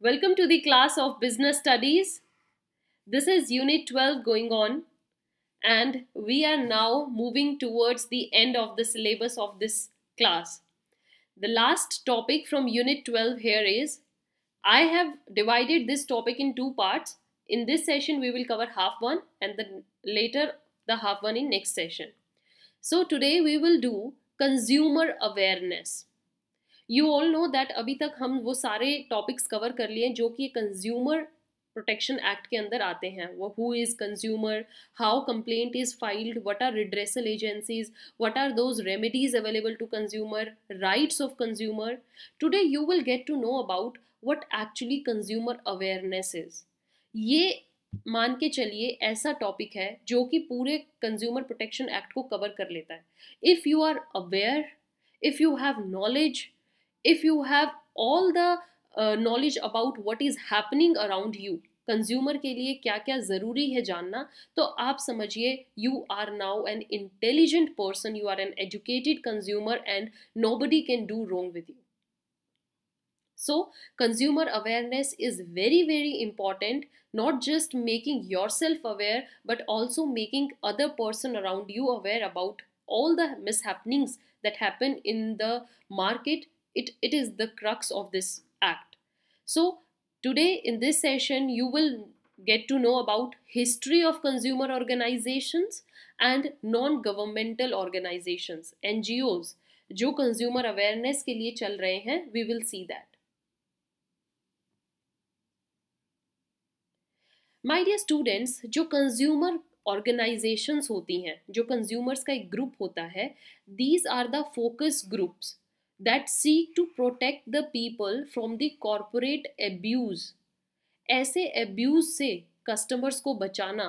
Welcome to the class of Business Studies. This is Unit 12 going on, and we are now moving towards the end of the syllabus of this class. The last topic from Unit 12 here is I have divided this topic in two parts. In this session, we will cover half one, and then later the half one in next session. So today we will do consumer awareness. You all know that अभी तक हम वो सारे topics cover कर लिए जो कि consumer protection act के अंदर आते हैं. वो who is consumer, how complaint is filed, what are redressal agencies, what are those remedies available to consumer, rights of consumer. Today you will get to know about what actually consumer awareness is. ये मान के चलिए ऐसा topic है जो कि पूरे consumer protection act को कवर कर लेता है. If you are aware, if you have knowledge, if you have all the knowledge about what is happening around you, consumer के लिए क्या क्या ज़रूरी है जानना, तो आप समझिए you are now an intelligent person, you are an educated consumer and nobody can do wrong with you. So consumer awareness is very important, not just making yourself aware but also making other person around you aware about all the mishappenings that happen in the market. It is the crux of this act. So today in this session you will get to know about history of consumer organizations and non-governmental organizations, NGOs, जो consumer awareness के लिए चल रहे हैं. We will see that. My dear students, जो consumer organisations होती हैं, जो कंज्यूमर्स का एक ग्रुप होता है, these are the focus groups that seek to protect the people from the corporate abuse. ऐसे एब्यूज से कस्टमर्स को बचाना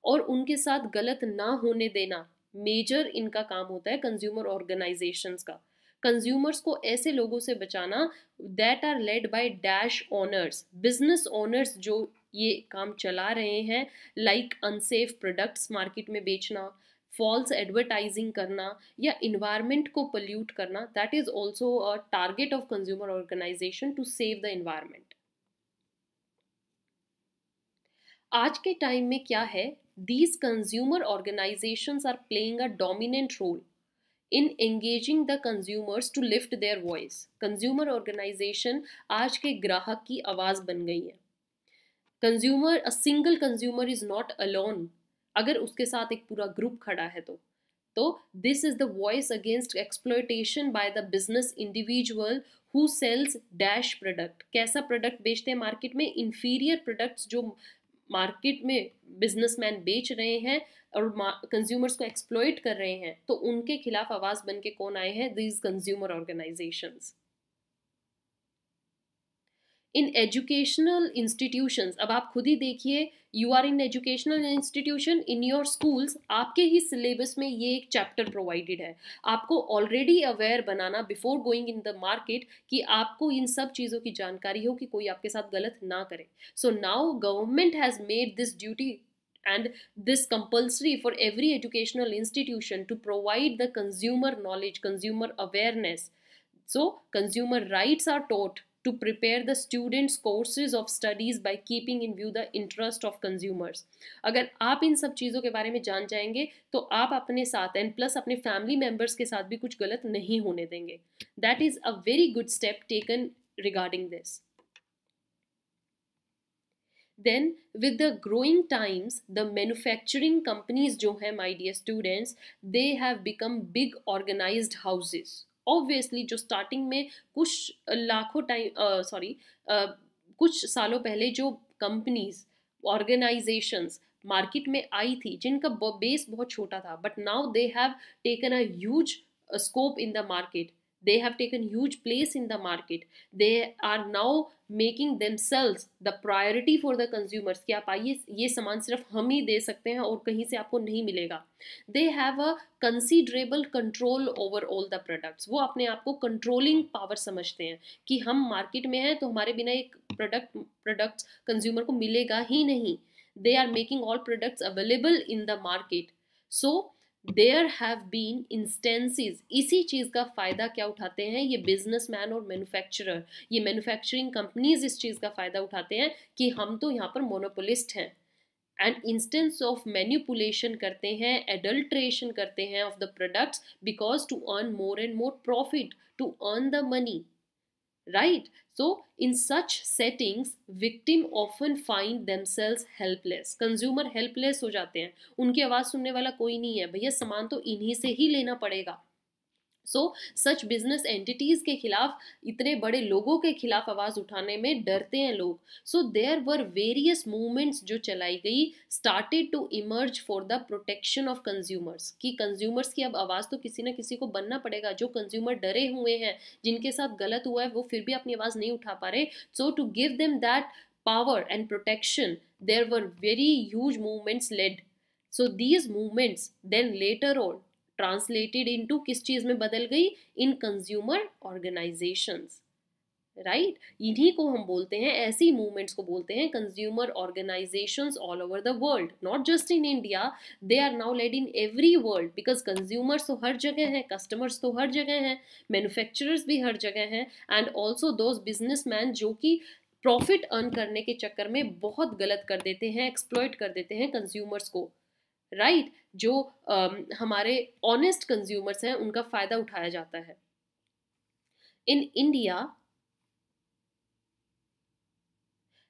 और उनके साथ गलत ना होने देना मेजर इनका काम होता है कंज्यूमर ऑर्गेनाइजेशंस का. कंज्यूमर्स को ऐसे लोगों से बचाना that are led by dash owners, business owners जो ये काम चला रहे हैं, लाइक अनसेफ प्रोडक्ट्स मार्केट में बेचना, फॉल्स एडवर्टाइजिंग करना या इन्वायरमेंट को पोल्यूट करना. That is also a target of consumer organisation to save the environment. आज के टाइम में क्या है, these consumer organisations are playing a dominant role in engaging the consumers to lift their voice. Consumer organisation आज के ग्राहक की आवाज़ बन गई है. Consumer, a single consumer is not alone. अगर उसके साथ एक पूरा ग्रुप खड़ा है तो this is the voice against exploitation bye the business individual who sells dash product. कैसा प्रोडक्ट बेचते हैं मार्केट में? इंफीरियर प्रोडक्ट्स जो मार्केट में बिजनेसमैन बेच रहे हैं और कंज्यूमर्स को एक्सप्लॉइट कर रहे हैं, तो उनके खिलाफ आवाज बन के कौन आए हैं? These consumer organisations. In educational institutions, अब आप खुद ही देखिए, you are in educational institution, in your schools, आपके ही सिलेबस में ये एक चैप्टर प्रोवाइडेड है. आपको already aware banana before going in the market कि आपको इन सब चीज़ों की जानकारी हो कि कोई आपके साथ गलत ना करे. So now government has made this duty and this compulsory for every educational institution to provide the consumer knowledge, consumer awareness. So consumer rights are taught to prepare the students courses of studies by keeping in view the interest of consumers. अगर आप इन सब चीज़ों के बारे में जान जाएंगे तो आप अपने साथ एंड प्लस अपने फैमिली मेम्बर्स के साथ भी कुछ गलत नहीं होने देंगे. That is a very good step taken regarding this. Then with the growing times, the manufacturing companies जो हैं my dear students, they have become big organized houses. Obviously जो starting में कुछ लाखों कुछ सालों पहले जो companies, organizations मार्केट में आई थी जिनका बेस बहुत छोटा था, but now they have taken a huge scope in the market. They have taken huge place in the market. They are now making themselves the priority for the consumers कि आप आइए, ये सामान सिर्फ हम ही दे सकते हैं और कहीं से आपको नहीं मिलेगा. They have a considerable control over all the products. वो अपने आप को controlling power समझते हैं कि हम मार्केट में हैं तो हमारे बिना एक प्रोडक्ट्स कंज्यूमर को मिलेगा ही नहीं. They are making all products available in the market. So there have been instances, इसी चीज़ का फ़ायदा क्या उठाते हैं ये बिजनेसमैन और मैन्युफैक्चरर, ये मैन्युफैक्चरिंग कंपनीज इस चीज़ का फ़ायदा उठाते हैं कि हम तो यहाँ पर मोनोपोलिस्ट हैं, एंड इंस्टेंस ऑफ मैन्युपुलेशन करते हैं, एडल्ट्रेशन करते हैं of the products because to earn more and more profit, to earn the money, right? So in such settings victim often find themselves helpless, consumer helpless हो जाते हैं, उनकी आवाज़ सुनने वाला कोई नहीं है, भैया सामान तो इन्हीं से ही लेना पड़ेगा। सो सच बिजनेस एंटिटीज के खिलाफ, इतने बड़े लोगों के खिलाफ आवाज उठाने में डरते हैं लोग। So there were various movements जो चलाई गई, started to emerge for the protection of consumers, कि कंज्यूमर्स की अब आवाज तो किसी ना किसी को बनना पड़ेगा। जो कंज्यूमर डरे हुए हैं, जिनके साथ गलत हुआ है, वो फिर भी अपनी आवाज नहीं उठा पा रहे, so to give them that power and protection there were very huge movements led. So these movements then later on translated into किस चीज में बदल गई, इन कंज्यूमर ऑर्गेनाइजेशंस, राइट? इन्हीं को हम बोलते हैं, ऐसी मूवमेंट्स को बोलते हैं consumer organisations all over the world, not just in India, they are now led in every world, because consumers तो हर जगह हैं, कस्टमर्स तो हर जगह हैं, मैन्युफैक्चरर्स भी हर जगह हैं, एंड ऑल्सो दोज बिजनेसमैन जो कि प्रॉफिट अर्न करने के चक्कर में बहुत गलत कर देते हैं, एक्सप्लॉइट कर देते हैं कंज्यूमर्स को, राइट? जो हमारे ऑनेस्ट कंज्यूमर्स हैं उनका फायदा उठाया जाता है। In India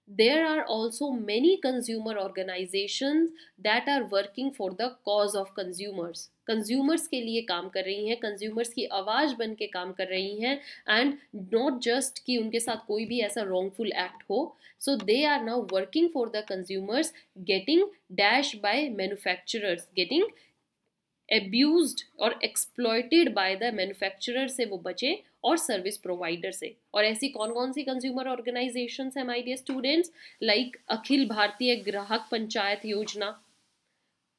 there are also many consumer organizations that are working for the cause of consumers, consumers के लिए काम कर रही हैं, consumers की आवाज़ बन के काम कर रही हैं, and not just कि उनके साथ कोई भी ऐसा wrongful act हो, so they are now working for the consumers, getting dashed by manufacturers, getting abused और exploited by the manufacturer से वो बचे, और सर्विस प्रोवाइडर से। और ऐसी कौन कौन सी कंज्यूमर ऑर्गेनाइजेशंस हैं माय डियर स्टूडेंट्स? लाइक अखिल भारतीय ग्राहक पंचायत योजना,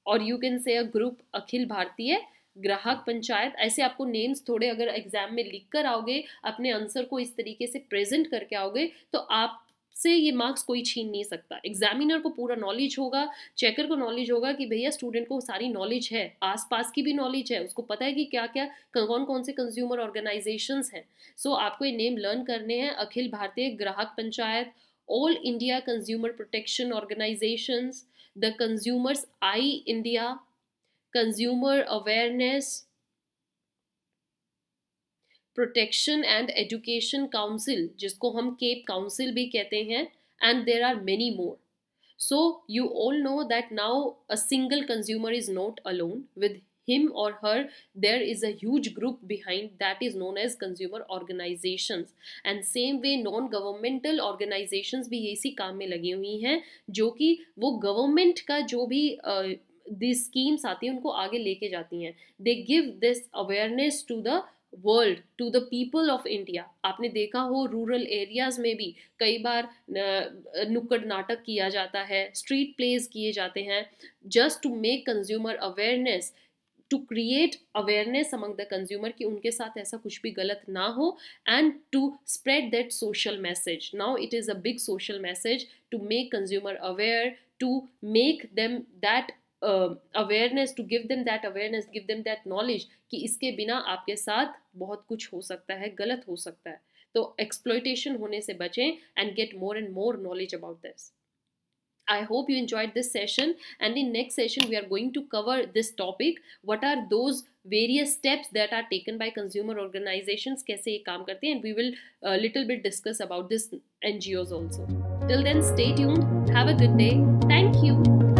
और you can say a group अखिल भारतीय ग्राहक पंचायत। ऐसे आपको नेम्स थोड़े अगर एग्जाम में लिख कर आओगे, अपने आंसर को इस तरीके से प्रेजेंट करके आओगे, तो आप से ये मार्क्स कोई छीन नहीं सकता। एग्जामिनर को पूरा नॉलेज होगा, चेकर को नॉलेज होगा कि भैया स्टूडेंट को सारी नॉलेज है, आसपास की भी नॉलेज है, उसको पता है कि क्या क्या कौन कौन से कंज्यूमर ऑर्गेनाइजेशंस हैं। सो आपको ये नेम लर्न करने हैं, Akhil Bharatiya Grahak Panchayat, all India consumer protection organisations, the consumers eye India, consumer awareness protection and education council, जिसको हम केप काउंसिल भी कहते हैं, and there are many more. So you all know that now a single consumer is not alone with him or her, there is a huge group behind that is known as consumer organizations, and same way non governmental organizations भी इसी काम में लगी हुई हैं, जो कि वो गवर्नमेंट का जो भी दी स्कीम्स आती हैं उनको आगे लेके जाती हैं। They give this awareness to the world, to the people of India. आपने देखा हो रूरल एरियाज में भी कई बार नुक्कड़ नाटक किया जाता है, स्ट्रीट प्लेज किए जाते हैं, just to make consumer awareness, to create awareness among the consumer कि उनके साथ ऐसा कुछ भी गलत ना हो, and to spread that social message. Now it is a big social message to make consumer aware, to make them that awareness, to give them that awareness, give them that knowledge कि इसके बिना आपके साथ बहुत कुछ हो सकता है, गलत हो सकता है। तो एक्सप्लॉयटेशन होने से बचें and get more and more knowledge about this. I hope you enjoyed this session, and in next session we are going to cover this topic. What are those various steps that are taken by consumer organizations, कैसे ये काम करते हैं, and we will little bit discuss about this NGOs also. Till then, stay tuned. Have a good day. Thank you.